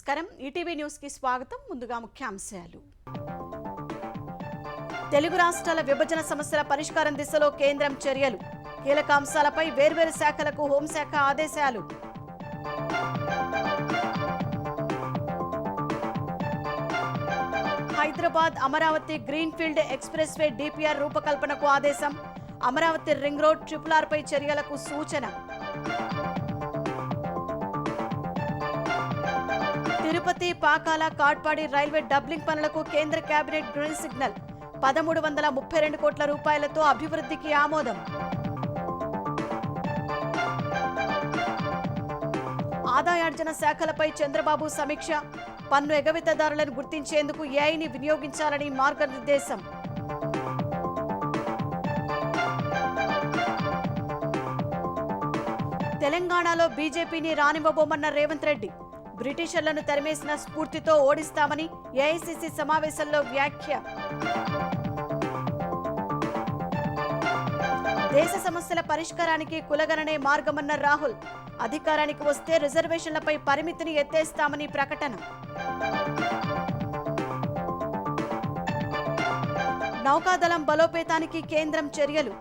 నమస్కారం ETV news కి స్వాగతం ముందుగా ముఖ్యాంశాలు తెలుగు రాష్ట్రాల విభజన సమస్యల పరిష్కారం దిశలో కేంద్రం చర్యలు కీలక అంశాలపై వేర్వేరు శాఖలకు హోంశాఖ ఆదేశాలు Hyderabad Amaravati greenfield express way DPR రూపకల్పనకు ఆదేశం అమరావతి రింగ్ రోడ్ ట్రిపుల్ పై చర్యలకు సూచన తిరుపతి పాకాల కాట్పాడి రైల్వే డబ్లింగ్ పనులకు కేంద్ర కేబినెట్ గ్రీన్ సిగ్నల్ 1332 కోట్ల రూపాయలతో అభివృద్ధికి ఆమోదం ఆదాయార్జన శాఖలపై చంద్రబాబు సమీక్ష పన్ను ఎగవేతదారులను గుర్తించేందుకు ఏఐని వినియోగించాలని మార్గనిర్దేశం తెలంగాణలో బీజేపీని రానివ్వబోమన్న రేవంత్ రెడ్డి బ్రిటిషర్లను తరిమేసిన స్ఫూర్తితో ఓడిస్తామని ఏఐసీసీ సమావేశంలో వ్యాఖ్య దేశ సమస్యల పరిష్కారానికి కులగణనే మార్గమన్న రాహుల్ అధికారానికి వస్తే రిజర్వేషన్లపై పరిమితిని ఎత్తేస్తామని ప్రకటన నౌకాదళం బలోపేతానికి కేంద్రం చర్యలు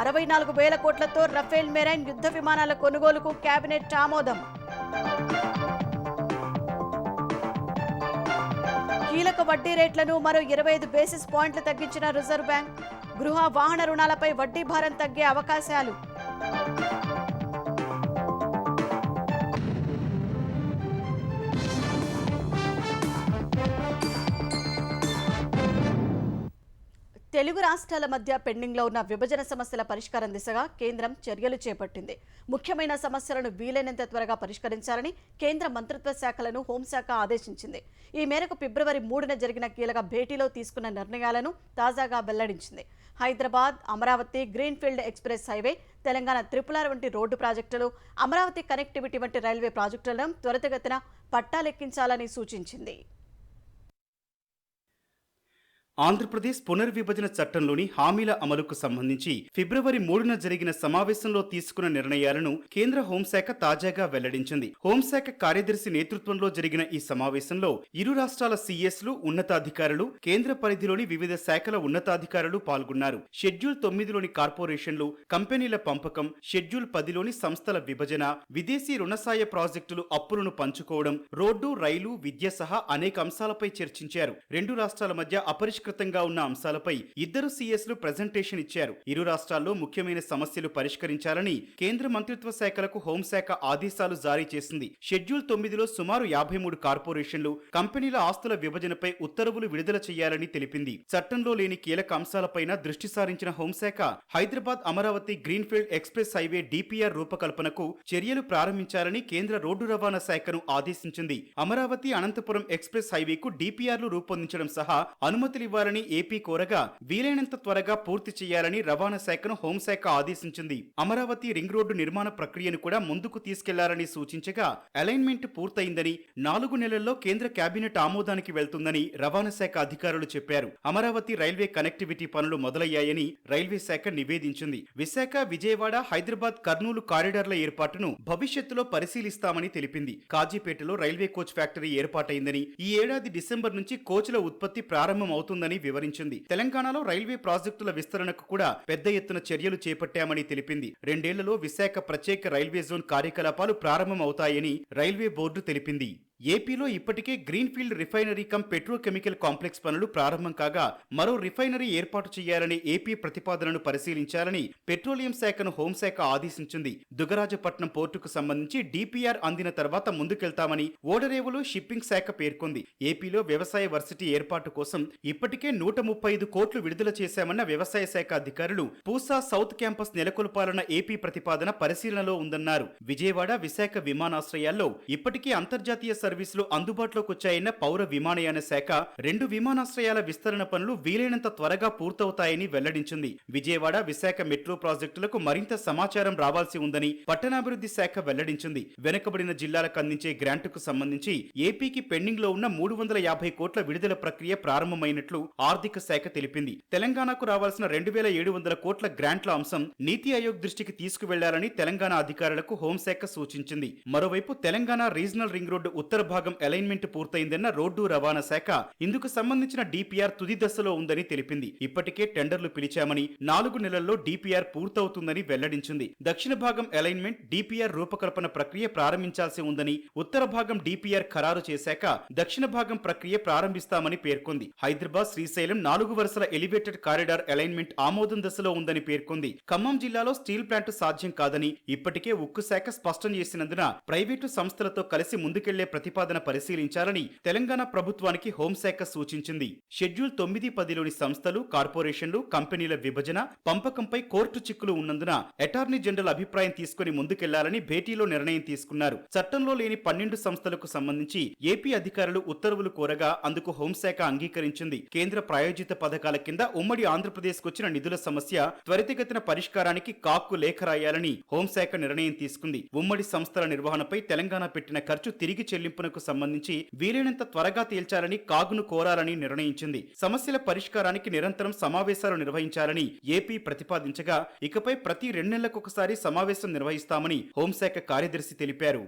64,000 కోట్లతో రఫేల్ మెరైన్ యుద్ధ విమానాల కొనుగోలుకు కేబినెట్ ఆమోదం కీలక వడ్డీ రేట్లను మరో 25 బేసిస్ పాయింట్లు తగ్గించిన రిజర్వ్ బ్యాంక్ గృహ వాహన రుణాలపై వడ్డీ భారం తగ్గే అవకాశాలు తెలుగు రాష్ట్రాల మధ్య పెండింగ్లో ఉన్న విభజన సమస్యల పరిష్కారం దిశగా కేంద్రం చర్యలు చేపట్టింది ముఖ్యమైన సమస్యలను వీలైనంత త్వరగా పరిష్కరించాలని కేంద్ర మంత్రిత్వ శాఖలను హోంశాఖ ఆదేశించింది ఈ మేరకు ఫిబ్రవరి 3న జరిగిన కీలక భేటీలో తీసుకున్న నిర్ణయాలను తాజాగా వెల్లడించింది Hyderabad Amaravati greenfield express highway Telangana triple వంటి రోడ్డు ప్రాజెక్టులు అమరావతి కనెక్టివిటీ వంటి రైల్వే ప్రాజెక్టులను త్వరితగతిన పట్టాలెక్కించాలని సూచించింది ఆంధ్రప్రదేశ్ పునర్విభజన చట్టంలోని హామీల అమలుకు సంబంధించి ఫిబ్రవరి 3న జరిగిన సమావేశంలో తీసుకున్న నిర్ణయాలను కేంద్ర హోంశాఖ తాజాగా వెల్లడించింది హోంశాఖ కార్యదర్శి నేతృత్వంలో జరిగిన ఈ సమావేశంలో ఇరు రాష్ట్రాల సీఎస్లు ఉన్నతాధికారులు కేంద్ర పరిధిలోని వివిధ శాఖల ఉన్నతాధికారులు పాల్గొన్నారు షెడ్యూల్ 9లోని కార్పొరేషన్లు కంపెనీల పంపకం షెడ్యూల్ 10లోని సంస్థల విభజన విదేశీ రుణసాయ ప్రాజెక్టులు అప్పులను పంచుకోవడం రోడ్డు రైలు విద్య సహా అనేక అంశాలపై చర్చించారు రెండు రాష్ట్రాల మధ్య అపరిష్కృతంగా ఉన్న అంశాలపై ఇద్దరు సీఎస్లు ప్రెజెంటేషన్ ఇచ్చారు ఇరు రాష్ట్రాల్లో ముఖ్యమైన సమస్యలు పరిష్కరించాలని కేంద్ర మంత్రిత్వ శాఖలకు హోంశాఖ ఆదేశాలు జారీ చేసింది షెడ్యూల్ 9లో సుమారు 53 కార్పొరేషన్లు కంపెనీల ఆస్తుల విభజనపై ఉత్తర్వులు విడుదల చేయాలని తెలిపింది చట్టంలో లేని కీలక అంశాలపైన దృష్టి సారించిన హోంశాఖ Hyderabad Amaravati greenfield express highway DPR రూపకల్పనకు చర్యలు ప్రారంభించాలని కేంద్ర రోడ్డు రవాణా శాఖను ఆదేశించింది అమరావతి అనంతపురం ఎక్స్‌ప్రెస్ హైవేకు డిపిఆర్లు రూపొందించడం సహా అనుమతులు ఇవ్వాలని ఏపీ కోరగా వీలైనంత త్వరగా పూర్తి చేయాలని రవాణా శాఖను హోంశాఖ ఆదేశించింది అమరావతి రింగ్ రోడ్డు నిర్మాణ ప్రక్రియను కూడా ముందుకు తీసుకెళ్లాలని సూచించగా అలైన్మెంట్ పూర్తయిందని 4 నెలల్లో కేంద్ర కేబినెట్ ఆమోదానికి వెళ్తుందని రవాణా శాఖ అధికారులు చెప్పారు అమరావతి రైల్వే కనెక్టివిటీ పనులు మొదలయ్యాయని రైల్వే శాఖ నివేదించింది విశాఖ విజయవాడ హైదరాబాద్ కర్నూలు కారిడార్ల ఏర్పాటును భవిష్యత్తులో పరిశీలిస్తామని తెలిపింది కాజీపేటలో రైల్వే కోచ్ ఫ్యాక్టరీ ఏర్పాటైందని ఈ ఏడాది డిసెంబర్ నుంచి కోచ్ల ఉత్పత్తి ప్రారంభమవుతుందని వివరించింది తెలంగాణలో రైల్వే ప్రాజెక్టుల విస్తరణకు కూడా పెద్ద ఎత్తున చర్యలు చేపట్టామని తెలిపింది 2 ఏళ్లలో విశాఖ ప్రత్యేక రైల్వే జోన్ కార్యకలాపాలు ప్రారంభమవుతాయని రైల్వే బోర్డు తెలిపింది ఏపీలో ఇప్పటికే greenfield refinery come petrochemical complex పనులు ప్రారంభం కాగా మరో రిఫైనరీ ఏర్పాటు చేయాలని ఏపీ ప్రతిపాదనను పరిశీలించాలని పెట్రోలియం శాఖను హోంశాఖ ఆదేశించింది దుగరాజపట్నం పోర్టుకు సంబంధించి డిపిఆర్ అందిన తర్వాత ముందుకెళ్తామని ఓడరేవులు షిప్పింగ్ శాఖ పేర్కొంది ఏపీలో వ్యవసాయ వర్సిటీ ఏర్పాటు కోసం ఇప్పటికే 135 కోట్లు విడుదల చేశామన్న వ్యవసాయ శాఖ అధికారులు పూసా సౌత్ క్యాంపస్ నెలకొల్పాలన్న ఏపీ ప్రతిపాదన పరిశీలనలో ఉందన్నారు విజయవాడ విశాఖ విమానాశ్రయాల్లో ఇప్పటికే అంతర్జాతీయ సర్వీసులు అందుబాటులోకి వచ్చాయన్న పౌర విమానయాన శాఖ 2 విమానాశ్రయాల విస్తరణ పనులు వీలైనంత త్వరగా పూర్తవుతాయని వెల్లడించింది విజయవాడ విశాఖ మెట్రో ప్రాజెక్టులకు మరింత సమాచారం రావాల్సి ఉందని పట్టణాభివృద్ధి శాఖ వెల్లడించింది వెనుకబడిన జిల్లాలకు అందించే గ్రాంటుకు సంబంధించి ఏపీకి పెండింగ్ లో ఉన్న 350 కోట్ల విడుదల ప్రక్రియ ప్రారంభమైనట్లు ఆర్థిక శాఖ తెలిపింది తెలంగాణకు రావాల్సిన 2700 కోట్ల గ్రాంట్ల అంశం నీతి ఆయోగ్ దృష్టికి తీసుకువెళ్లాలని తెలంగాణ అధికారులకు హోంశాఖ సూచించింది మరోవైపు తెలంగాణ రీజనల్ రింగ్ రోడ్డు ఉత్తర భాగం అలైన్మెంట్ పూర్తయిందన్న రోడ్డు రవాణా శాఖ ఇందుకు సంబంధించిన డిపిఆర్ తుది దశలో ఉందని తెలిపింది. ఇప్పటికే టెండర్లు పిలిచామని 4 నెలల్లో డిపిఆర్ పూర్తవుతుందని వెల్లడించింది. దక్షిణ భాగం అలైన్మెంట్ డిపిఆర్ రూపకల్పన ప్రక్రియ ప్రారంభించాల్సి ఉందని, ఉత్తర భాగం డిపిఆర్ ఖరారు చేశాక దక్షిణ భాగం ప్రక్రియ ప్రారంభిస్తామని పేర్కొంది. హైదరాబాద్ శ్రీశైలం 4 వరుసల ఎలివేటెడ్ కారిడార్ అలైన్మెంట్ ఆమోదం దశలో ఉందని పేర్కొంది. ఖమ్మం జిల్లాలో స్టీల్ ప్లాంట్ సాధ్యం కాదని ఇప్పటికే ఉక్కు శాఖ స్పష్టం చేసినందున ప్రైవేటు సంస్థలతో కలిసి ముందుకెళ్లే ప్రతిపాదన పరిశీలించాలని తెలంగాణ ప్రభుత్వానికి హోంశాఖ సూచించింది. షెడ్యూల్ 9-10లోని సంస్థలు, కార్పొరేషన్లు, కంపెనీల విభజన, పంపకంపై కోర్టు చిక్కులు ఉన్నందున అటార్నీ జనరల్ అభిప్రాయం తీసుకుని ముందుకెళ్లాలని భేటీలో నిర్ణయం తీసుకున్నారు. చట్టంలో లేని 12 సంస్థలకు సంబంధించి ఏపీ అధికారులు ఉత్తర్వులు కోరగా అందుకు హోంశాఖ అంగీకరించింది. కేంద్ర ప్రాయోజిత పథకాల కింద ఉమ్మడి ఆంధ్రప్రదేశ్కు వచ్చిన నిధుల సమస్య త్వరితగతిన పరిష్కారానికి కాక్కు లేఖ రాయాలని హోంశాఖ నిర్ణయం తీసుకుంది. ఉమ్మడి సంస్థల నిర్వహణపై తెలంగాణ పెట్టిన ఖర్చు తిరిగి చెల్లింపునకు సంబంధించి వీలైనంత త్వరగా తేల్చాలని కాగును కోరాలని నిర్ణయించింది. సమస్యల పరిష్కారానికి నిరంతరం సమావేశాలు నిర్వహించాలని ఏపీ ప్రతిపాదించగా ఇకపై ప్రతి 2 నెలలకొకసారి సమావేశం నిర్వహిస్తామని హోంశాఖ కార్యదర్శి తెలిపారు.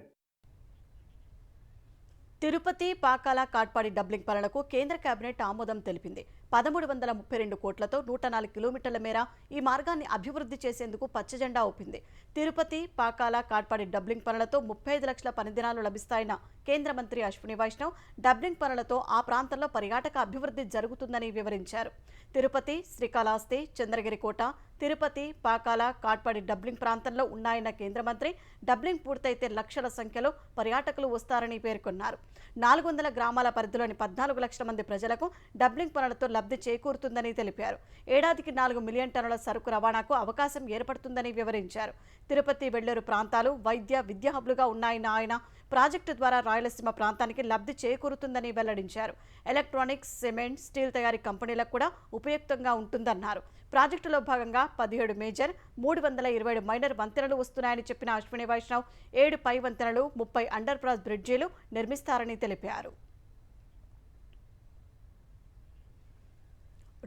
తిరుపతి, పాకాల, కాట్పాడి డబ్లింగ్ పనులకు కేంద్ర కేబినెట్ ఆమోదం తెలిపింది. 1332 కోట్లతో 104 కిలోమీటర్ల మేర ఈ మార్గాన్ని అభివృద్ధి చేసేందుకు పచ్చజెండా ఊపింది. తిరుపతి, పాకాల, కాట్పాడి డబ్లింగ్ పనులతో 35 లక్షల పని దినాలు లభిస్తాయన్న కేంద్ర మంత్రి అశ్విని వైష్ణవ్ డబ్లింగ్ పనులతో ఆ ప్రాంతంలో పర్యాటక అభివృద్ధి జరుగుతుందని వివరించారు. తిరుపతి, శ్రీకాళహస్తి, చంద్రగిరి కోట, తిరుపతి, పాకాల, కాట్పాడి డబ్లింగ్ ప్రాంతంలో ఉన్నాయన్న కేంద్ర మంత్రి డబ్లింగ్ పూర్తయితే లక్షల సంఖ్యలో పర్యాటకులు వస్తారని పేర్కొన్నారు. 400 గ్రామాల పరిధిలోని 14 లక్షల మంది ప్రజలకు డబ్లింగ్ పనులతో లబ్ధి చేకూరుతుందని తెలిపారు. ఏడాదికి 4 మిలియన్ టన్నుల సరుకు రవాణాకు అవకాశం ఏర్పడుతుందని వివరించారు. తిరుపతి, వెల్లూరు ప్రాంతాలు వైద్య, విద్యా హబ్లుగా ఉన్నాయన్న ఆయన ప్రాజెక్టు ద్వారా రాయలసీమ ప్రాంతానికి లబ్ధి చేకూరుతుందని వెల్లడించారు. ఎలక్ట్రానిక్స్, సిమెంట్, స్టీల్ తయారీ కంపెనీలకు కూడా ఉపయుక్తంగా ఉంటుందన్నారు. ప్రాజెక్టులో భాగంగా 17 మేజర్, 327 మైనర్ వంతెనలు వస్తున్నాయని చెప్పిన అశ్విని వైష్ణవ్ 7 పై వంతెనలు, 30 అండర్ పాస్ బ్రిడ్జీలు నిర్మిస్తారని తెలిపారు.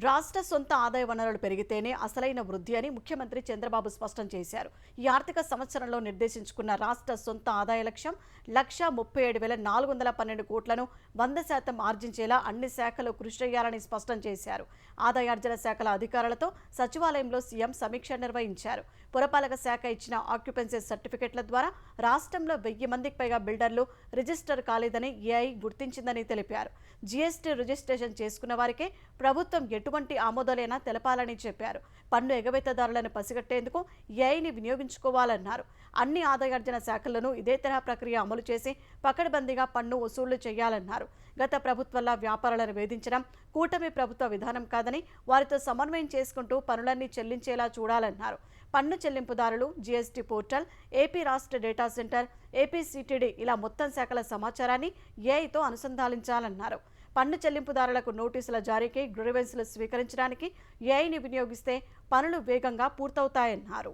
రాష్ట్ర సొంత ఆదాయ వనరులు పెరిగితేనే అసలైన వృద్ధి అని ముఖ్యమంత్రి చంద్రబాబు స్పష్టం చేశారు. ఈ ఆర్థిక సంవత్సరంలో నిర్దేశించుకున్న రాష్ట్ర సొంత ఆదాయ లక్ష్యం 1,37,412 కోట్లను 100% ఆర్జించేలా అన్ని శాఖలు కృషి చేయాలని స్పష్టం చేశారు. ఆదాయార్జన శాఖల అధికారులతో సచివాలయంలో సీఎం సమీక్ష నిర్వహించారు. పురపాలక శాఖ ఇచ్చిన ఆక్యుపెన్సీ సర్టిఫికెట్ల ద్వారా రాష్ట్రంలో 1000 మందికి పైగా బిల్డర్లు రిజిస్టర్ కాలేదని ఏఐ గుర్తించిందని తెలిపారు. జీఎస్టీ రిజిస్ట్రేషన్ చేసుకున్న వారికే ప్రభుత్వం ఎటువంటి ఆమోదాలైనా తెలపాలని చెప్పారు. పన్ను ఎగవేతదారులను పసిగట్టేందుకు ఏఐని వినియోగించుకోవాలన్నారు. అన్ని ఆదాయార్జన శాఖల్లోనూ ఇదే తరహా ప్రక్రియ అమలు చేసి పకడ్బందీగా పన్ను వసూళ్లు చేయాలన్నారు. గత ప్రభుత్వంలో వ్యాపారులను వేధించడం కూటమి ప్రభుత్వ విధానం కాదని వారితో సమన్వయం చేసుకుంటూ పనులన్నీ చెల్లించేలా చూడాలన్నారు. పన్ను చెల్లింపుదారులు, జీఎస్టీ పోర్టల్, ఏపీ రాష్ట్ర డేటా సెంటర్, ఏపీసీటీడీ ఇలా మొత్తం శాఖల సమాచారాన్ని ఏఐతో అనుసంధానించాలన్నారు. పన్ను చెల్లింపుదారులకు నోటీసుల జారీకి, గ్రీవెన్స్లు స్వీకరించడానికి ఏఐని వినియోగిస్తే పనులు వేగంగా పూర్తవుతాయన్నారు.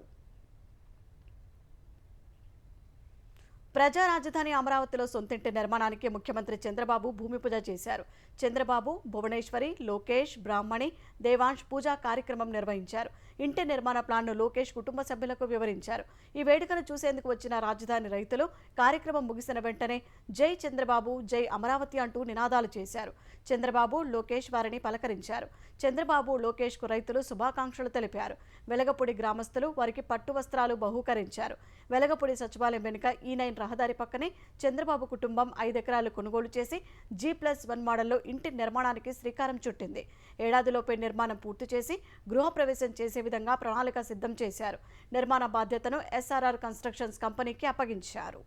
ప్రజా రాజధాని అమరావతిలో సొంతింటి నిర్మాణానికి ముఖ్యమంత్రి చంద్రబాబు భూమి పూజ చేశారు. చంద్రబాబు, భువనేశ్వరి, లోకేష్, బ్రాహ్మణి, దేవాంశ్ పూజా కార్యక్రమం నిర్వహించారు. ఇంటి నిర్మాణ ప్లాన్ను లోకేష్ కుటుంబ సభ్యులకు వివరించారు. ఈ వేడుకను చూసేందుకు వచ్చిన రాజధాని రైతులు కార్యక్రమం ముగిసిన వెంటనే జై చంద్రబాబు, జై అమరావతి అంటూ నినాదాలు చేశారు. చంద్రబాబు, లోకేష్ వారిని పలకరించారు. చంద్రబాబు, లోకేష్కు రైతులు శుభాకాంక్షలు తెలిపారు. వెలగపూడి గ్రామస్తులు వారికి పట్టు వస్త్రాలు బహూకరించారు. వెలగపూడి సచివాలయం వెనుక E9 రహదారి పక్కనే చంద్రబాబు కుటుంబం 5 ఎకరాలు కొనుగోలు చేసి G+1 మోడల్లో ఇంటి నిర్మాణానికి శ్రీకారం చుట్టింది. ఏడాదిలోపే నిర్మాణం పూర్తి చేసి గృహప్రవేశం చేసే విధంగా ప్రణాళిక సిద్ధం చేశారు. నిర్మాణ బాధ్యతను SRR కన్స్ట్రక్షన్స్ కంపెనీకి అప్పగించారు.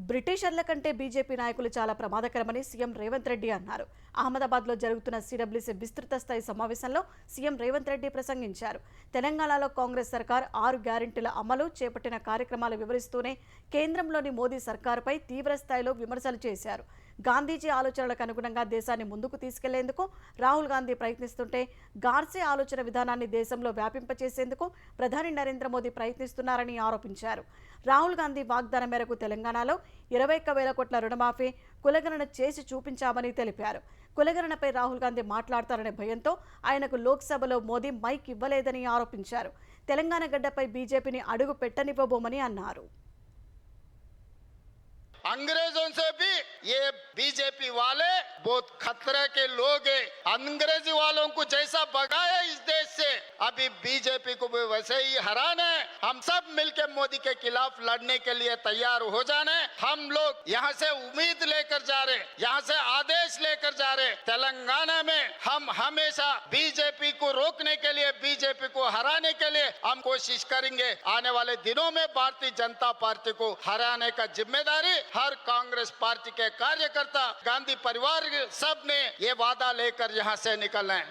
బ్రిటిషర్ల కంటే బీజేపీ నాయకులు చాలా ప్రమాదకరమని సీఎం రేవంత్ రెడ్డి అన్నారు. అహ్మదాబాద్లో జరుగుతున్న సిడబ్ల్యూసీ విస్తృత స్థాయి సమావేశంలో సీఎం రేవంత్ రెడ్డి ప్రసంగించారు. తెలంగాణలో కాంగ్రెస్ సర్కార్ 6 గ్యారెంటీల అమలు చేపట్టిన కార్యక్రమాలు వివరిస్తూనే కేంద్రంలోని మోదీ సర్కారుపై తీవ్ర స్థాయిలో విమర్శలు చేశారు. గాంధీజీ ఆలోచనలకు అనుగుణంగా దేశాన్ని ముందుకు తీసుకెళ్లేందుకు రాహుల్ గాంధీ ప్రయత్నిస్తుంటే గాడ్సే ఆలోచన విధానాన్ని దేశంలో వ్యాపింపచేసేందుకు ప్రధాని నరేంద్ర మోదీ ప్రయత్నిస్తున్నారని ఆరోపించారు. రాహుల్ గాంధీ వాగ్దానం మేరకు తెలంగాణలో 21,000 కోట్ల రుణమాఫీ, కులగణన చేసి చూపించామని తెలిపారు. కులగణనపై రాహుల్ గాంధీ మాట్లాడతారనే భయంతో ఆయనకు లోక్సభలో మోదీ మైక్ ఇవ్వలేదని ఆరోపించారు. తెలంగాణ గడ్డపై బీజేపీని అడుగు పెట్టనివ్వబోమని అన్నారు. अंग्रेजों से भी ये बीजेपी वाले बहुत खतरे के लोग हैं। अंग्रेजी वालों को जैसा भगाया इस देश से, अभी बीजेपी को भी वैसे ही हराना है। हम सब मिलकर मोदी के खिलाफ लड़ने के लिए तैयार हो जाना है। हम लोग यहाँ से उम्मीद लेकर जा रहे, यहाँ से आदेश लेकर जा रहे। तेलंगाना में हम हमेशा बीजेपी को रोकने के लिए, बीजेपी को हराने के लिए हम कोशिश करेंगे। आने वाले दिनों में भारतीय जनता पार्टी को हराने का जिम्मेदारी हर कांग्रेस पार्टी के कार्यकर्ता, गांधी परिवार सब ने ये वादा लेकर यहाँ से निकलना है।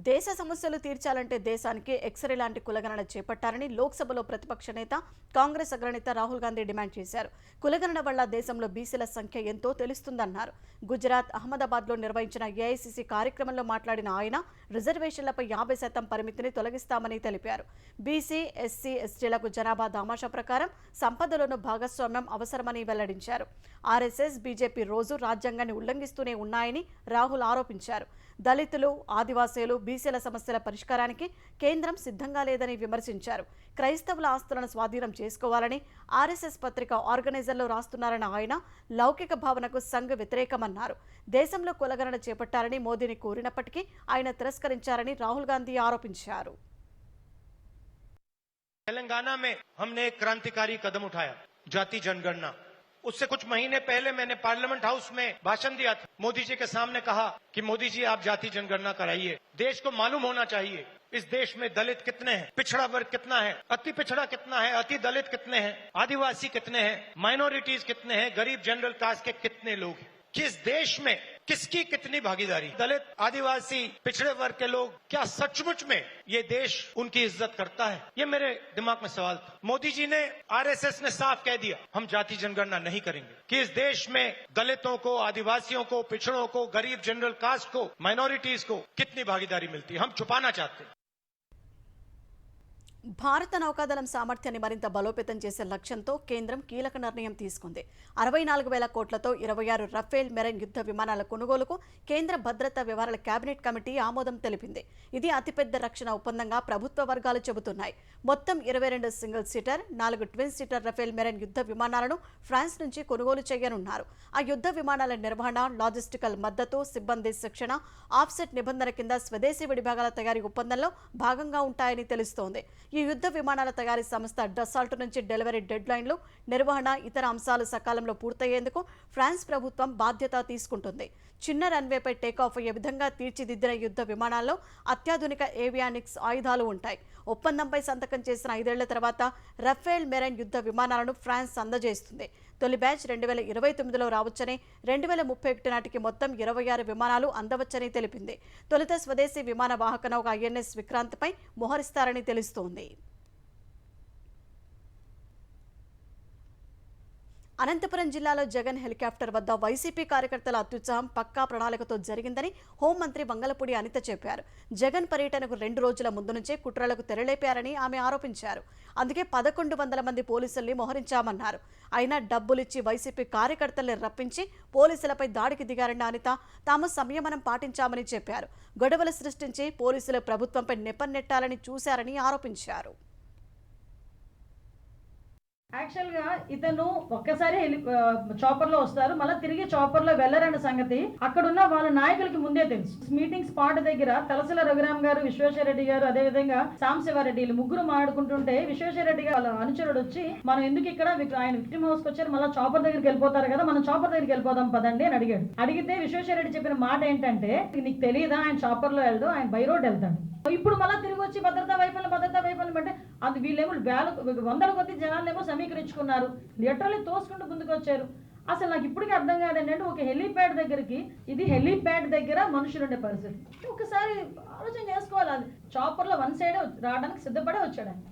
దేశ సమస్యలు తీర్చాలంటే దేశానికి ఎక్స్రే లాంటి కులగణన చేపట్టాలని లోక్సభలో ప్రతిపక్ష నేత కాంగ్రెస్ అగ్రనేత రాహుల్ గాంధీ డిమాండ్ చేశారు. కులగణన వల్ల దేశంలో బీసీల సంఖ్య ఎంతో తెలుస్తుందన్నారు. గుజరాత్ అహ్మదాబాద్లో నిర్వహించిన ఏఐసీసీ కార్యక్రమంలో మాట్లాడిన ఆయన రిజర్వేషన్లపై 50% పరిమితిని తొలగిస్తామని తెలిపారు. బీసీ, ఎస్సీ, ఎస్టీలకు జనాభా దామాషా ప్రకారం సంపదలోనూ భాగస్వామ్యం అవసరమని వెల్లడించారు. ఆర్ఎస్ఎస్, బీజేపీ రోజు రాజ్యాంగాన్ని ఉల్లంఘిస్తూనే ఉన్నాయని రాహుల్ ఆరోపించారు. దళితులు, ఆదివాసీలు, బీసీల సమస్యల పరిష్కారానికి కేంద్రం సిద్ధంగా లేదని విమర్శించారు. క్రైస్తవుల ఆస్తులను స్వాధీనం చేసుకోవాలని ఆర్ఎస్ఎస్ పత్రిక ఆర్గనైజర్లో రాస్తున్నారన్న ఆయన లౌకిక భావనకు సంఘ్ వ్యతిరేకమన్నారు. దేశంలో కులగణన చేపట్టాలని మోదీని కోరినప్పటికీ ఆయన తిరస్కరించారని రాహుల్ గాంధీ ఆరోపించారు. तेलंगाना में हमने एक क्रांतिकारी कदम उठाया, जाति जनगणना। उससे कुछ महीने पहले मैंने पार्लियामेंट हाउस में भाषण दिया था। मोदी जी के सामने कहा कि मोदी जी आप जाति जनगणना कराइए, देश को मालूम होना चाहिए इस देश में दलित कितने हैं, पिछड़ा वर्ग कितना है, अति पिछड़ा कितना है, अति दलित कितने हैं, आदिवासी कितने हैं, माइनॉरिटीज कितने हैं, गरीब जनरल कास्ट के कितने लोग हैं, किस देश में किसकी कितनी भागीदारी, दलित, आदिवासी, पिछड़े वर्ग के लोग, क्या सचमुच में ये देश उनकी इज्जत करता है? ये मेरे दिमाग में सवाल था। मोदी जी ने, आरएसएस ने साफ कह दिया हम जाति जनगणना नहीं करेंगे। कि इस देश में दलितों को, आदिवासियों को, पिछड़ों को, गरीब जनरल कास्ट को, माइनॉरिटीज को कितनी भागीदारी मिलती है, हम छुपाना चाहते हैं। భారత నౌకాదళం సామర్థ్యాన్ని మరింత బలోపేతం చేసే లక్ష్యంతో కేంద్రం కీలక నిర్ణయం తీసుకుంది. 64,000 కోట్లతో 26 రఫేల్ మెరైన్ యుద్ధ విమానాల కొనుగోలుకు కేంద్ర భద్రతా వ్యవహారాల కేబినెట్ కమిటీ ఆమోదం తెలిపింది. ఇది అతిపెద్ద రక్షణ ఒప్పందంగా ప్రభుత్వ వర్గాలు చెబుతున్నాయి. మొత్తం 22 single seater, 4 twin seater Rafale marine యుద్ధ విమానాలను ఫ్రాన్స్ నుంచి కొనుగోలు చేయనున్నారు. ఆ యుద్ధ విమానాల నిర్వహణ, లాజిస్టికల్ మద్దతు, సిబ్బంది శిక్షణ, ఆఫ్సెట్ నిబంధన కింద స్వదేశీ విడిభాగాల తయారీ ఒప్పందంలో భాగంగా ఉంటాయని తెలుస్తోంది. ఈ యుద్ధ విమానాల తయారీ సంస్థ డసాల్ట్ నుంచి డెలివరీ డెడ్ లైన్లు, నిర్వహణ, ఇతర అంశాలు సకాలంలో పూర్తయ్యేందుకు ఫ్రాన్స్ ప్రభుత్వం బాధ్యత తీసుకుంటుంది. చిన్న రన్వేపై టేకాఫ్ అయ్యే విధంగా తీర్చిదిద్దిన యుద్ధ విమానాల్లో అత్యాధునిక ఏవియానిక్స్ ఆయుధాలు ఉంటాయి. ఒప్పందంపై సంతకం చేసిన 5 ఏళ్ల తర్వాత రఫేల్ మెరైన్ యుద్ధ విమానాలను ఫ్రాన్స్ అందజేస్తుంది. తొలి బ్యాచ్ 2029లో రావచ్చని, 2031 నాటికి మొత్తం 26 విమానాలు అందవచ్చని తెలిపింది. తొలుత స్వదేశీ విమాన వాహక నౌక ఐఎన్ఎస్ విక్రాంత్పై మోహరిస్తారని తెలుస్తోంది. అనంతపురం జిల్లాలో జగన్ హెలికాప్టర్ వద్ద వైసీపీ కార్యకర్తల అత్యుత్సాహం పక్కా ప్రణాళికతో జరిగిందని హోంమంత్రి వంగలపూడి అనిత చెప్పారు. జగన్ పర్యటనకు 2 రోజుల ముందు నుంచే కుట్రలకు తెరలేపారని ఆమె ఆరోపించారు. అందుకే 1100 మంది పోలీసుల్ని మోహరించామన్నారు. అయినా డబ్బులిచ్చి వైసీపీ కార్యకర్తల్ని రప్పించి పోలీసులపై దాడికి దిగారన్న అనిత తాము సంయమనం పాటించామని చెప్పారు. గొడవలు సృష్టించి పోలీసులు ప్రభుత్వంపై నెపన్నెట్టాలని చూశారని ఆరోపించారు. యాక్చువల్ గా ఇతను ఒక్కసారి చాపర్ లో వస్తారు, మళ్ళీ తిరిగి చాపర్ లో వెళ్లరన్న సంగతి అక్కడున్న వాళ్ళ నాయకులకి ముందే తెలుసు. మీటింగ్ స్పాట్ దగ్గర తలసిల రఘురామ్ గారు, విశ్వేశ్వరరెడ్డి గారు, అదే విధంగా సాంబశివారెడ్డి ముగ్గురు మాట్లాడుకుంటుంటే విశ్వేశ్వరరెడ్డి గారు వాళ్ళ అనుచరుడు వచ్చి మనం ఎందుకు ఇక్కడ ఆయన విక్టిమ్ హౌస్ కి వచ్చారు, మళ్ళీ చాపర్ దగ్గరికి వెళ్ళిపోతారు కదా, మనం చాపర్ దగ్గరికి వెళ్ళిపోదాం పదండి అని అడిగాడు. అడిగితే విశ్వేశ్వరరెడ్డి చెప్పిన మాట ఏంటంటే, నీకు తెలియదా ఆయన చాపర్ లో వెళ్దాం, ఆయన బై రోడ్ వెళ్తాడు. ఇప్పుడు మళ్ళీ తిరిగి వచ్చి భద్రతా వైఫల్యం అంటే అది వీళ్ళేమో 100 కొద్ది జనాలేమో సమీకరించుకున్నారు, లిటరల్లీ తోసుకుంటూ ముందుకు వచ్చారు. అసలు నాకు ఇప్పటికీ అర్థం కాదండి, ఒక హెలీప్యాడ్ దగ్గరికి, ఇది హెలీప్యాడ్ దగ్గర మనుషులు ఉండే పరిస్థితి. ఒకసారి ఆలోచన చేసుకోవాలి. అది చాపర్ లో 1 సైడ్ రావడానికి సిద్ధపడే వచ్చాడు. ఆయన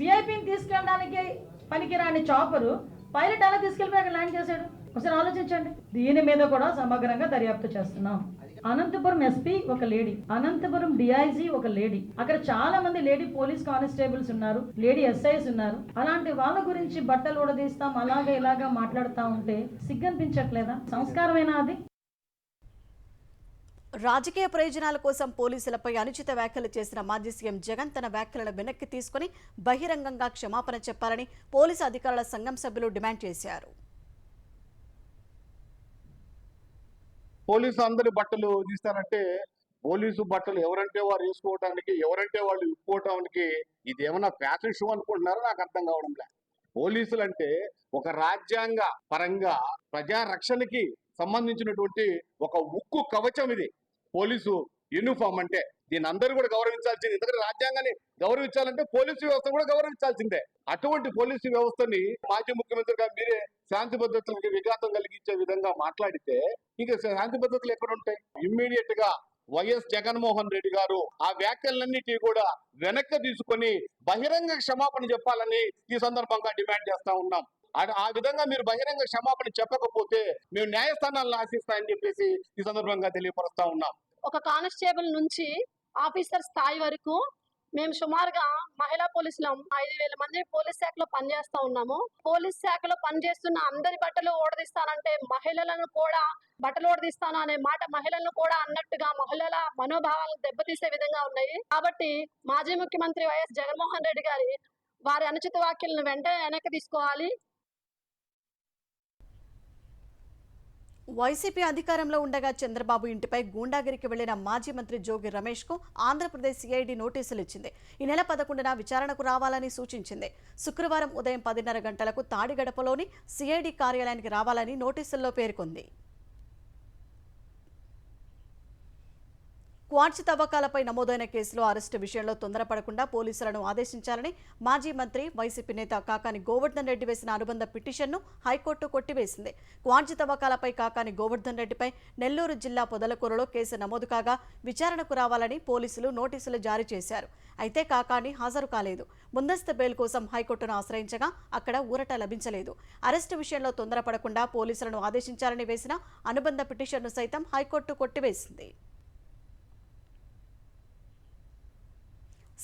విఐపీని తీసుకెళ్ళడానికి పనికిరాని చాపరు పైలట్ ఎలా తీసుకెళ్ళిపోయి అక్కడ ల్యాండ్ చేశాడు? ఒకసారి ఆలోచించండి. దీని మీద కూడా సమగ్రంగా దర్యాప్తు చేస్తున్నాం. అనంతపురం ఎస్పీ ఒక లేడీ, అనంతపురం డిఐజీ ఒక లేడీ, అక్కడ చాలా మంది లేడీ పోలీస్ కానిస్టేబుల్స్ ఉన్నారు, లేడీ ఎస్ఐస్ ఉన్నారు. అలాంటి వాళ్ళ గురించి బట్టలు ఊడదీస్తాం, అలాగా ఇలాగా మాట్లాడుతూ ఉంటే సిగ్గనిపించట్లేదా? సంస్కారమేనా అది? రాజకీయ ప్రయోజనాల కోసం పోలీసులపై అనుచిత వ్యాఖ్యలు చేసిన మాజీ సీఎం జగన్ తన వ్యాఖ్యలను వెనక్కి తీసుకుని బహిరంగంగా క్షమాపణ చెప్పాలని పోలీసు అధికారుల సంఘం సభ్యులు డిమాండ్ చేశారు. పోలీసు అందరి బట్టలు తీస్తారంటే పోలీసు బట్టలు ఎవరంటే వారు వేసుకోవడానికి, ఎవరంటే వాళ్ళు విప్పుకోవటానికి ఇదేమన్నా ఫ్యాషన్ షో అనుకుంటున్నారో నాకు అర్థం కావడం లే. పోలీసులు అంటే ఒక రాజ్యాంగ పరంగా ప్రజా రక్షణకి సంబంధించినటువంటి ఒక ఉక్కు కవచం ఇది. పోలీసు యూనిఫామ్ అంటే దీన్ని అందరూ కూడా గౌరవించాల్సింది. ఎందుకంటే రాజ్యాంగాన్ని గౌరవించాలంటే పోలీసు వ్యవస్థ కూడా గౌరవించాల్సిందే. అటువంటి పోలీసు వ్యవస్థని మాజీ ముఖ్యమంత్రిగా మీరే శాంతి భద్రతలకు విఘాతం కలిగించే విధంగా మాట్లాడితే ఇంకా శాంతి భద్రతలు ఎక్కడ ఉంటాయి? ఇమ్మీడియట్ గా వైఎస్ జగన్మోహన్ రెడ్డి గారు ఆ వ్యాఖ్యలన్నిటి కూడా వెనక్కి తీసుకొని బహిరంగ క్షమాపణ చెప్పాలని ఈ సందర్భంగా డిమాండ్ చేస్తా ఉన్నాం. ఆ విధంగా మీరు బహిరంగ క్షమాపణ చెప్పకపోతే మేము న్యాయస్థానాలను ఆశిస్తామని చెప్పేసి ఈ సందర్భంగా తెలియపరుస్తా ఉన్నాం. ఒక కానిస్టేబుల్ నుంచి ఆఫీసర్ స్థాయి వరకు మేము సుమారుగా మహిళా పోలీసులం 5,000 మంది పోలీస్ శాఖలో పనిచేస్తా ఉన్నాము. పోలీస్ శాఖలో పనిచేస్తున్న అందరి బట్టలు ఓడదీస్తానంటే మహిళలను కూడా బట్టలు ఓడదీస్తాను అనే మాట మహిళలను కూడా అన్నట్టుగా మహిళల మనోభావాలను దెబ్బతీసే విధంగా ఉన్నాయి. కాబట్టి మాజీ ముఖ్యమంత్రి వైఎస్ జగన్మోహన్ రెడ్డి గారి వారి అనుచిత వ్యాఖ్యలను వెంటనే వెనక్కి తీసుకోవాలి. వైసీపీ అధికారంలో ఉండగా చంద్రబాబు ఇంటిపై గూండాగిరికి వెళ్లిన మాజీ మంత్రి జోగి రమేష్ కు ఆంధ్రప్రదేశ్ సిఐడి నోటీసులు ఇచ్చింది. ఈ నెల 11న విచారణకు రావాలని సూచించింది. శుక్రవారం ఉదయం 10:30 గంటలకు తాడిగడపలోని సిఐడి కార్యాలయానికి రావాలని నోటీసుల్లో పేర్కొంది. క్వార్ట్జ్ తవ్వకాలపై నమోదైన కేసులో అరెస్టు విషయంలో తొందరపడకుండా పోలీసులను ఆదేశించాలని మాజీ మంత్రి వైసీపీ నేత కాకాని గోవర్ధన్ రెడ్డి వేసిన అనుబంధ పిటిషన్ను హైకోర్టు కొట్టివేసింది. క్వార్ట్జ్ తవ్వకాలపై కాకాని గోవర్ధన్ రెడ్డిపై నెల్లూరు జిల్లా పొదలకూరులో కేసు నమోదు కాగా విచారణకు రావాలని పోలీసులు నోటీసులు జారీ చేశారు. అయితే కాకాని హాజరు కాలేదు. ముందస్తు బెయిల్ కోసం హైకోర్టును ఆశ్రయించగా అక్కడ ఊరట లభించలేదు. అరెస్టు విషయంలో తొందరపడకుండా పోలీసులను ఆదేశించాలని వేసిన అనుబంధ పిటిషన్ను సైతం హైకోర్టు కొట్టివేసింది.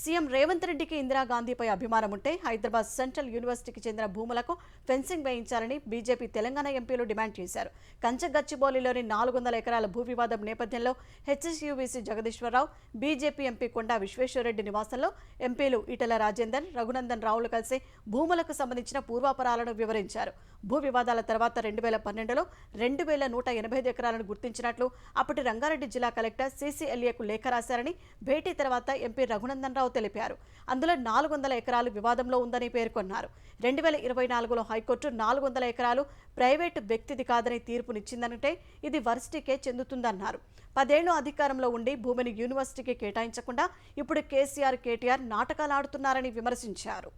సీఎం రేవంత్ రెడ్డికి ఇందిరాగాంధీపై అభిమానం ఉంటే హైదరాబాద్ సెంట్రల్ యూనివర్సిటీకి చెందిన భూములకు ఫెన్సింగ్ వేయించాలని బీజేపీ తెలంగాణ ఎంపీలు డిమాండ్ చేశారు. కంచగచ్చిబౌలిలోని 400 ఎకరాల భూ వివాదం నేపథ్యంలో హెచ్ఎస్యూవీసీ జగదీశ్వరరావు, బీజేపీ ఎంపీ కొండా విశ్వేశ్వరరెడ్డి నివాసంలో ఎంపీలు ఈటెల రాజేందర్, రఘునందన్ రావులు కలిసి భూములకు సంబంధించిన పూర్వాపరాలను వివరించారు. భూ వివాదాల తర్వాత 2012లో 2185 ఎకరాలను గుర్తించినట్లు అప్పటి రంగారెడ్డి జిల్లా కలెక్టర్ సీసీఎల్ఏకు లేఖ రాశారని, భేటీ తర్వాత ఎంపీ రఘునందన్ రావు తెలిపారు. అందులో 400 ఎకరాలు వివాదంలో ఉందని పేర్కొన్నారు. 2024లో హైకోర్టు 400 ఎకరాలు ప్రైవేటు వ్యక్తిది కాదని తీర్పునిచ్చిందంటే ఇది వర్సిటీకే చెందుతుందన్నారు. 10 ఏళ్లు అధికారంలో ఉండి భూమిని యూనివర్సిటీకి కేటాయించకుండా ఇప్పుడు కేసీఆర్, కేటీఆర్ నాటకాలాడుతున్నారని విమర్శించారు.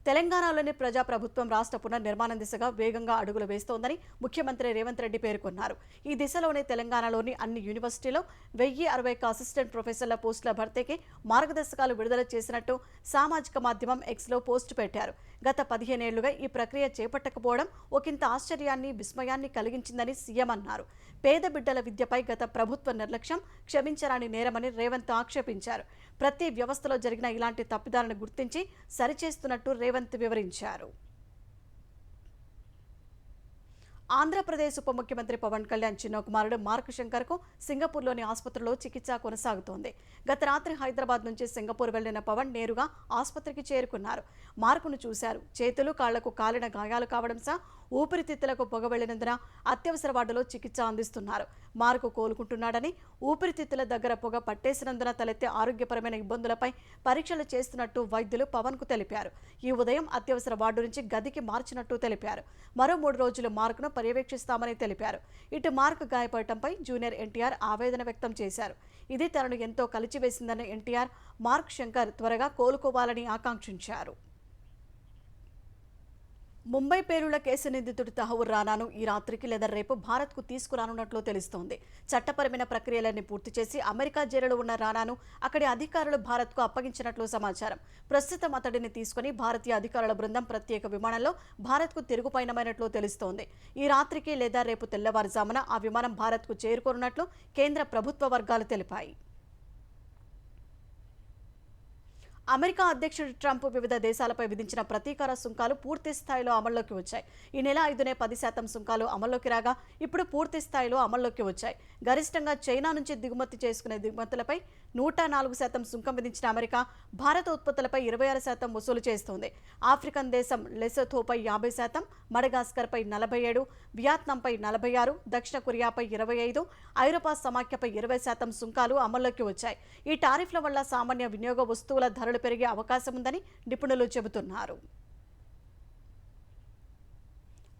తెలంగాణలోని ప్రజాప్రభుత్వం రాష్ట్ర పునర్నిర్మాణం దిశగా వేగంగా అడుగులు వేస్తోందని ముఖ్యమంత్రి రేవంత్ రెడ్డి పేర్కొన్నారు. ఈ దిశలోనే తెలంగాణలోని అన్ని యూనివర్సిటీలో 1060 అసిస్టెంట్ ప్రొఫెసర్ల పోస్టుల భర్తీకి మార్గదర్శకాలు విడుదల చేసినట్టు సామాజిక మాధ్యమం ఎక్స్లో పోస్టు పెట్టారు. గత 15 ఏళ్లుగా ఈ ప్రక్రియ చేపట్టకపోవడం ఒకంత ఆశ్చర్యాన్ని, విస్మయాన్ని కలిగించిందని సీఎం అన్నారు. పేద బిడ్డల విద్యపై గత ప్రభుత్వ నిర్లక్ష్యం క్షమించరాని నేరమని రేవంత్ ఆక్షేపించారు. ప్రతి వ్యవస్థలో జరిగిన ఇలాంటి తప్పిదాలను గుర్తించి సరిచేస్తున్నట్టు రేవంత్ వివరించారు. ఆంధ్రప్రదేశ్ ఉప ముఖ్యమంత్రి పవన్ కళ్యాణ్ చిన్న కుమారుడు మార్క్ శంకర్కు సింగపూర్లోని ఆసుపత్రిలో చికిత్స కొనసాగుతోంది. గత రాత్రి హైదరాబాద్ నుంచి సింగపూర్ వెళ్లిన పవన్ నేరుగా ఆసుపత్రికి చేరుకున్నారు. మార్కును చూశారు. చేతులు, కాళ్లకు కాలిన గాయాలు కావడం సహా ఊపిరితిత్తులకు పొగ వెళ్లినందున అత్యవసర వార్డులో చికిత్స అందిస్తున్నారు. మార్కు కోలుకుంటున్నాడని, ఊపిరితిత్తుల దగ్గర పొగ పట్టేసినందున తలెత్తే ఆరోగ్యపరమైన ఇబ్బందులపై పరీక్షలు చేస్తున్నట్టు వైద్యులు పవన్కు తెలిపారు. ఈ ఉదయం అత్యవసర వార్డు నుంచి గదికి మార్చినట్టు తెలిపారు. మరో 3 రోజులు మార్కును పర్యవేక్షిస్తామని తెలిపారు. ఇటు మార్క్ గాయపడటంపై జూనియర్ ఎన్టీఆర్ ఆవేదన వ్యక్తం చేశారు. ఇది తనను ఎంతో కలిచివేసిందన్న ఎన్టీఆర్ మార్క్ శంకర్ త్వరగా కోలుకోవాలని ఆకాంక్షించారు. ముంబై పేలుళ్ల కేసు నిందితుడు తహవూర్ రానాను ఈ రాత్రికి లేదా రేపు భారత్కు తీసుకురానున్నట్లు తెలుస్తోంది. చట్టపరమైన ప్రక్రియలన్నీ పూర్తి చేసి అమెరికా జైలులో ఉన్న రానాను అక్కడి అధికారులు భారత్కు అప్పగించినట్లు సమాచారం. ప్రస్తుతం అతడిని తీసుకుని భారతీయ అధికారుల బృందం ప్రత్యేక విమానంలో భారత్కు తిరుగు పయనమైనట్లు తెలుస్తోంది. ఈ రాత్రికి లేదా రేపు తెల్లవారుజామున ఆ విమానం భారత్కు చేరుకోనున్నట్లు కేంద్ర ప్రభుత్వ వర్గాలు తెలిపాయి. అమెరికా అధ్యక్షుడు ట్రంప్ వివిధ దేశాలపై విధించిన ప్రతీకార సుంకాలు పూర్తి స్థాయిలో అమల్లోకి వచ్చాయి. ఈ నెల 5నే 10% సుంకాలు అమల్లోకి రాగా ఇప్పుడు పూర్తి స్థాయిలో అమల్లోకి వచ్చాయి. గరిష్టంగా చైనా నుంచి దిగుమతి చేసుకునే దిగుమతులపై 104% సుంకం విధించిన అమెరికా భారత ఉత్పత్తులపై 26% వసూలు చేస్తోంది. ఆఫ్రికన్ దేశం లెసోథోపై 50%, మడగాస్కర్పై 47%, వియత్నాంపై 46%, దక్షిణ కొరియాపై 25%, ఐరోపా సమాఖ్యపై 20% సుంకాలు అమల్లోకి వచ్చాయి. ఈ టారిఫ్ల వల్ల సామాన్య వినియోగ వస్తువుల ధరలు పెరిగే అవకాశం ఉందని నిపుణులు చెబుతున్నారు.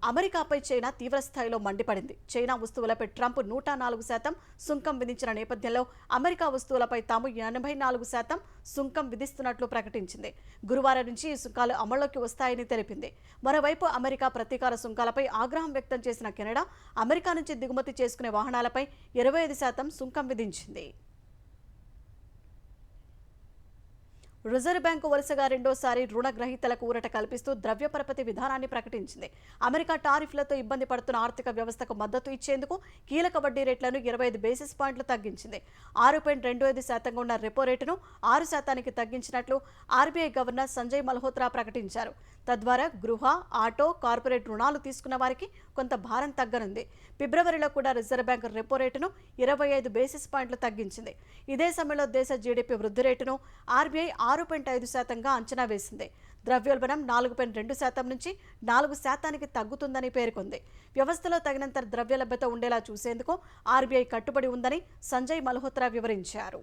అమెరికాపై చైనా తీవ్రస్థాయిలో మండిపడింది. చైనా వస్తువులపై ట్రంప్ 104% సుంకం విధించిన నేపథ్యంలో అమెరికా వస్తువులపై తాము 84% సుంకం విధిస్తున్నట్లు ప్రకటించింది. గురువారం నుంచి ఈ సుంకాలు అమల్లోకి వస్తాయని తెలిపింది. మరోవైపు అమెరికా ప్రతీకార సుంకాలపై ఆగ్రహం వ్యక్తం చేసిన కెనడా అమెరికా నుంచి దిగుమతి చేసుకునే వాహనాలపై 25% సుంకం విధించింది. రిజర్వ్ బ్యాంకు వరుసగా రెండోసారి రుణగ్రహీతలకు ఊరట కల్పిస్తూ ద్రవ్య పరపతి విధానాన్ని ప్రకటించింది. అమెరికా టారిఫ్లతో ఇబ్బంది పడుతున్న ఆర్థిక వ్యవస్థకు మద్దతు ఇచ్చేందుకు కీలక వడ్డీ రేట్లను 25 బేసిస్ పాయింట్లు తగ్గించింది. 6.25% ఉన్న రెపో రేటును 6% తగ్గించినట్లు ఆర్బీఐ గవర్నర్ సంజయ్ మల్హోత్రా ప్రకటించారు. తద్వారా గృహ, ఆటో, కార్పొరేట్ రుణాలు తీసుకున్న వారికి కొంత భారం తగ్గనుంది. ఫిబ్రవరిలో కూడా రిజర్వ్ బ్యాంకు రెపో రేటును 25 బేసిస్ పాయింట్లు తగ్గించింది. ఇదే సమయంలో దేశ జీడీపీ వృద్ధి రేటును ఆర్బీఐ 6.5%గా అంచనా వేసింది. ద్రవ్యోల్బణం 4.2% నుంచి 4% తగ్గుతుందని పేర్కొంది. వ్యవస్థలో తగినంత ద్రవ్య లభ్యత ఉండేలా చూసేందుకు ఆర్బీఐ కట్టుబడి ఉందని సంజయ్ మల్హోత్రా వివరించారు.